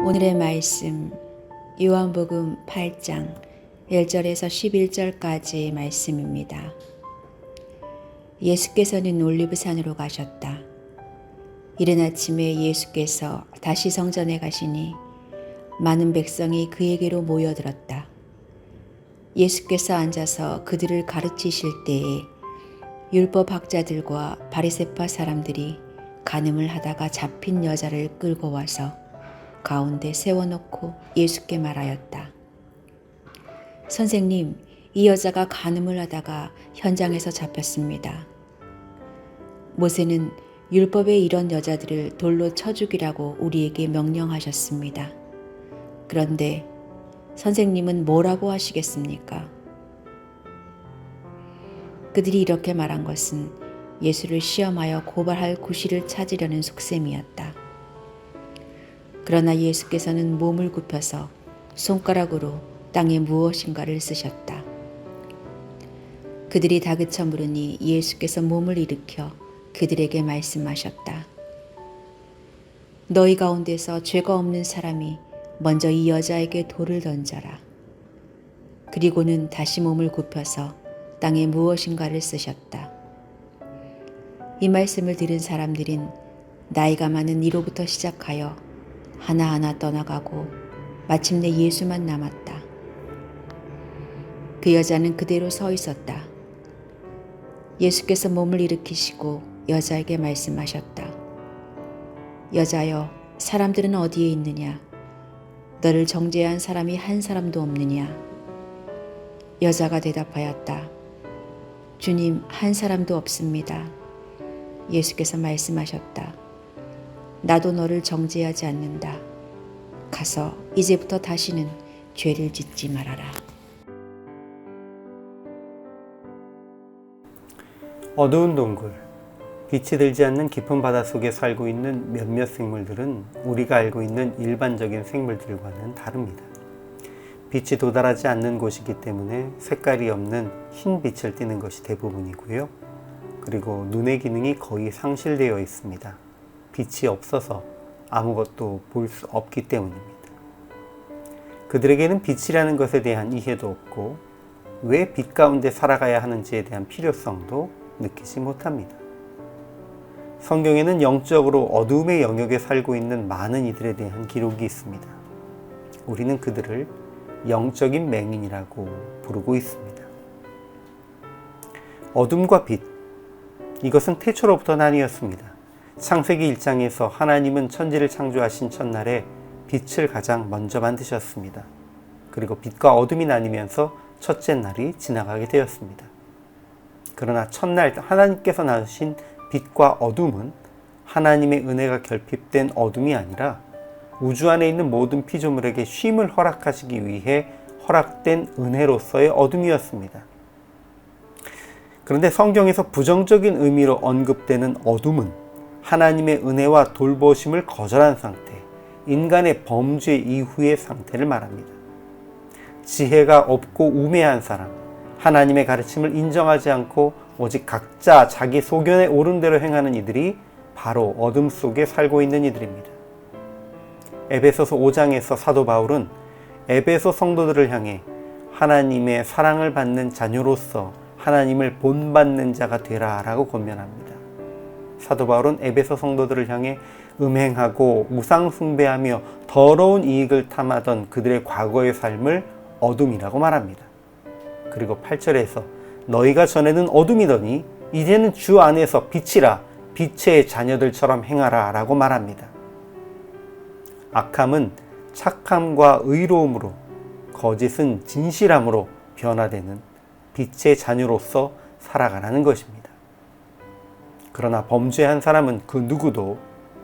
오늘의 말씀 요한복음 8장 1절에서 11절까지의 말씀입니다. 예수께서는 올리브산으로 가셨다. 이른 아침에 예수께서 다시 성전에 가시니 많은 백성이 그에게로 모여들었다. 예수께서 앉아서 그들을 가르치실 때에 율법학자들과 바리새파 사람들이 간음을 하다가 잡힌 여자를 끌고 와서 가운데 세워놓고 예수께 말하였다. 선생님, 이 여자가 간음을 하다가 현장에서 잡혔습니다. 모세는 율법에 이런 여자들을 돌로 쳐 죽이라고 우리에게 명령하셨습니다. 그런데 선생님은 뭐라고 하시겠습니까? 그들이 이렇게 말한 것은 예수를 시험하여 고발할 구실을 찾으려는 속셈이었다. 그러나 예수께서는 몸을 굽혀서 손가락으로 땅에 무엇인가를 쓰셨다. 그들이 다그쳐 물으니 예수께서 몸을 일으켜 그들에게 말씀하셨다. 너희 가운데서 죄가 없는 사람이 먼저 이 여자에게 돌을 던져라. 그리고는 다시 몸을 굽혀서 땅에 무엇인가를 쓰셨다. 이 말씀을 들은 사람들은 나이가 많은 이로부터 시작하여 하나하나 떠나가고 마침내 예수만 남았다. 그 여자는 그대로 서 있었다. 예수께서 몸을 일으키시고 여자에게 말씀하셨다. 여자여, 사람들은 어디에 있느냐? 너를 정죄한 사람이 한 사람도 없느냐? 여자가 대답하였다. 주님, 한 사람도 없습니다. 예수께서 말씀하셨다. 나도 너를 정죄하지 않는다. 가서 이제부터 다시는 죄를 짓지 말아라. 어두운 동굴, 빛이 들지 않는 깊은 바다 속에 살고 있는 몇몇 생물들은 우리가 알고 있는 일반적인 생물들과는 다릅니다. 빛이 도달하지 않는 곳이기 때문에 색깔이 없는 흰 빛을 띠는 것이 대부분이고요. 그리고 눈의 기능이 거의 상실되어 있습니다. 빛이 없어서 아무것도 볼 수 없기 때문입니다. 그들에게는 빛이라는 것에 대한 이해도 없고 왜 빛 가운데 살아가야 하는지에 대한 필요성도 느끼지 못합니다. 성경에는 영적으로 어두움의 영역에 살고 있는 많은 이들에 대한 기록이 있습니다. 우리는 그들을 영적인 맹인이라고 부르고 있습니다. 어둠과 빛, 이것은 태초로부터 나뉘었습니다. 창세기 1장에서 하나님은 천지를 창조하신 첫날에 빛을 가장 먼저 만드셨습니다. 그리고 빛과 어둠이 나뉘면서 첫째 날이 지나가게 되었습니다. 그러나 첫날 하나님께서 나누신 빛과 어둠은 하나님의 은혜가 결핍된 어둠이 아니라 우주 안에 있는 모든 피조물에게 쉼을 허락하시기 위해 허락된 은혜로서의 어둠이었습니다. 그런데 성경에서 부정적인 의미로 언급되는 어둠은 하나님의 은혜와 돌보심을 거절한 상태, 인간의 범죄 이후의 상태를 말합니다. 지혜가 없고 우매한 사람, 하나님의 가르침을 인정하지 않고 오직 각자 자기 소견에 오른 대로 행하는 이들이 바로 어둠 속에 살고 있는 이들입니다. 에베소서 5장에서 사도 바울은 에베소 성도들을 향해 하나님의 사랑을 받는 자녀로서 하나님을 본받는 자가 되라 라고 권면합니다. 사도 바울은 에베소 성도들을 향해 음행하고 우상 숭배하며 더러운 이익을 탐하던 그들의 과거의 삶을 어둠이라고 말합니다. 그리고 8절에서 너희가 전에는 어둠이더니 이제는 주 안에서 빛이라, 빛의 자녀들처럼 행하라 라고 말합니다. 악함은 착함과 의로움으로, 거짓은 진실함으로 변화되는 빛의 자녀로서 살아가라는 것입니다. 그러나 범죄한 사람은 그 누구도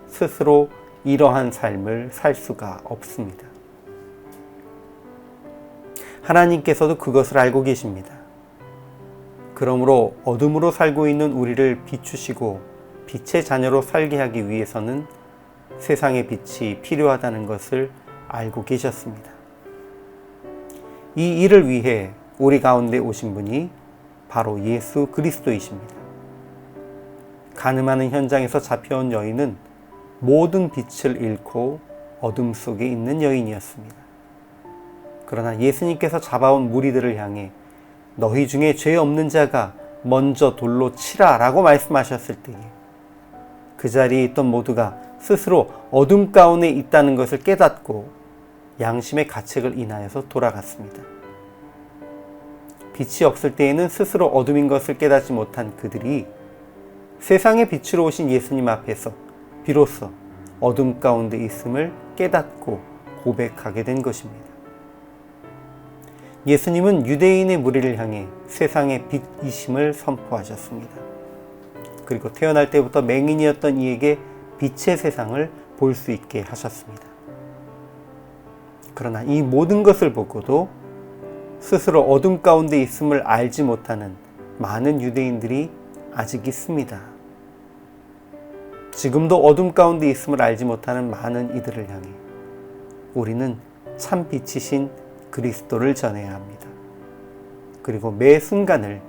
스스로 이러한 삶을 살 수가 없습니다. 하나님께서도 그것을 알고 계십니다. 그러므로 어둠으로 살고 있는 우리를 비추시고 빛의 자녀로 살게 하기 위해서는 세상의 빛이 필요하다는 것을 알고 계셨습니다. 이 일을 위해 우리 가운데 오신 분이 바로 예수 그리스도이십니다. 간음하는 현장에서 잡혀온 여인은 모든 빛을 잃고 어둠 속에 있는 여인이었습니다. 그러나 예수님께서 잡아온 무리들을 향해 너희 중에 죄 없는 자가 먼저 돌로 치라 라고 말씀하셨을 때에 그 자리에 있던 모두가 스스로 어둠 가운데 있다는 것을 깨닫고 양심의 가책을 인하여서 돌아갔습니다. 빛이 없을 때에는 스스로 어둠인 것을 깨닫지 못한 그들이 세상의 빛으로 오신 예수님 앞에서 비로소 어둠 가운데 있음을 깨닫고 고백하게 된 것입니다. 예수님은 유대인의 무리를 향해 세상의 빛이심을 선포하셨습니다. 그리고 태어날 때부터 맹인이었던 이에게 빛의 세상을 볼 수 있게 하셨습니다. 그러나 이 모든 것을 보고도 스스로 어둠 가운데 있음을 알지 못하는 많은 유대인들이 아직 있습니다. 지금도 어둠 가운데 있음을 알지 못하는 많은 이들을 향해 우리는 참 빛이신 그리스도를 전해야 합니다. 그리고 매 순간을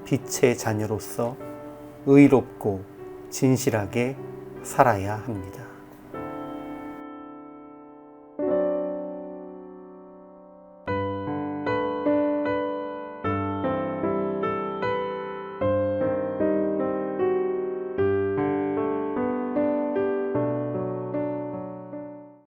빛의 자녀로서 의롭고 진실하게 살아야 합니다.